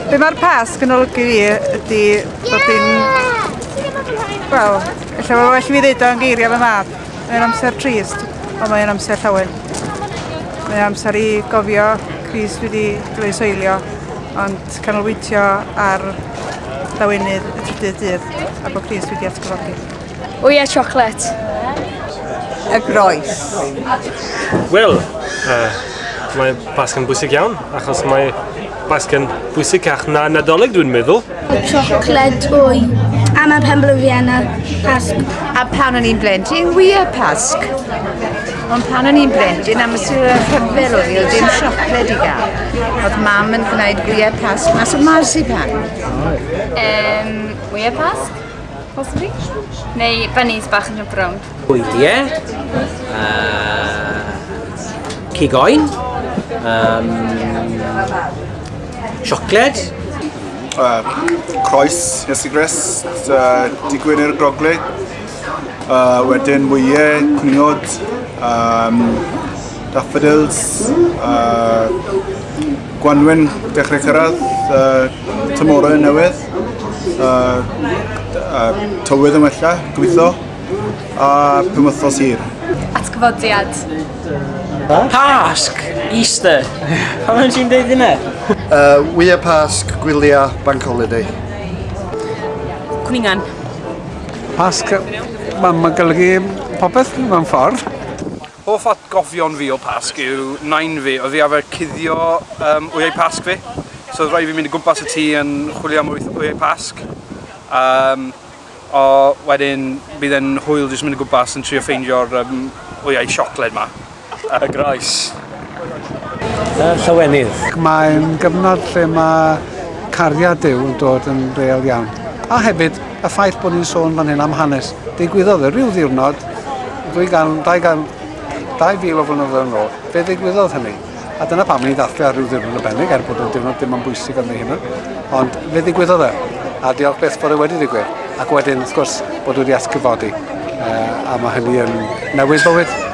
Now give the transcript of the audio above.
Be mae'r Pasg yn olygu fi ydy bod hi'n... Wel, ella bod well i fi ddeud o'n geiriau fy mab. Mae'n amser trist, ond mae'n amser llawen. Mae'n amser i gofio Crist wedi groesoelio, ond canolbwyntio ar llawenydd y trydydd dydd, a bod Crist wedi atgyfodi. Wyau chocolate. Y groes. Wel, mae Pasg yn bwysig iawn, achos mae Pasg yn bwysicach na Nadolig dwi'n meddwl. Chocolate wy. A mae penblwyfiannau Pasg. A pan o'n i'n blentyn, yw'r Pasg. Ond pan o'n i'n blentyn, am ysgrifennu rhyfel oedd hi, oedd dim siocled i gael. Oedd mam yn gwneud yw'r Pasg mas o marsipan. Wyau Pasg? Possibly? Neu bunnies bach yn jump around. Bwydiau, cigoen, siocled. Croes, Iesu Grist, digwyn i'r groglid, wedyn wyau, cwningod, daffodils, gwanwyn dechrau cyrraedd, tymorau newydd, tywydd yn wella, gweithio, a 5 wythnos hir. Atgyfodiad. Pasg, Easter. Pam yn ti'n dweud yna? Yw'r Pasg, gwyliau, bank holiday. Cwningan. Pasg, mae'n golygu popeth mewn ffordd. Hoff atgofion fi o Pasg yw nain fi, oedd fi arfer cuddio wyau Pasg fi. So oedd rhaid fi mynd i gwmpas y tŷ yn chwilio am wyau Pasg. O wedyn bydd e'n hwyl jyst mynd i gwmpas yn trio ffeindio'r wyau siocled ma. Y groes. Llawenydd. Mae'n gyfnod lle mae cariad Duw yn dod yn real iawn. A hefyd, y ffaith bod ni'n sôn fan hyn am hanes. Digwyddodd ryw ddiwrnod, 2000 o flynyddoedd yn ôl, fe ddigwyddodd hynny. A dyna pam ni'n ddathlu ar ryw ddiwrnod y benig, er bod y diwrnod dim yn bwysig am ei hynny. Ond fe ddigwyddodd e. A diolch Beth bod e wedi digwydd. Ac wedyn, wrth gwrs, bod wedi atgyfodi. A mae hynny yn newid bywyd.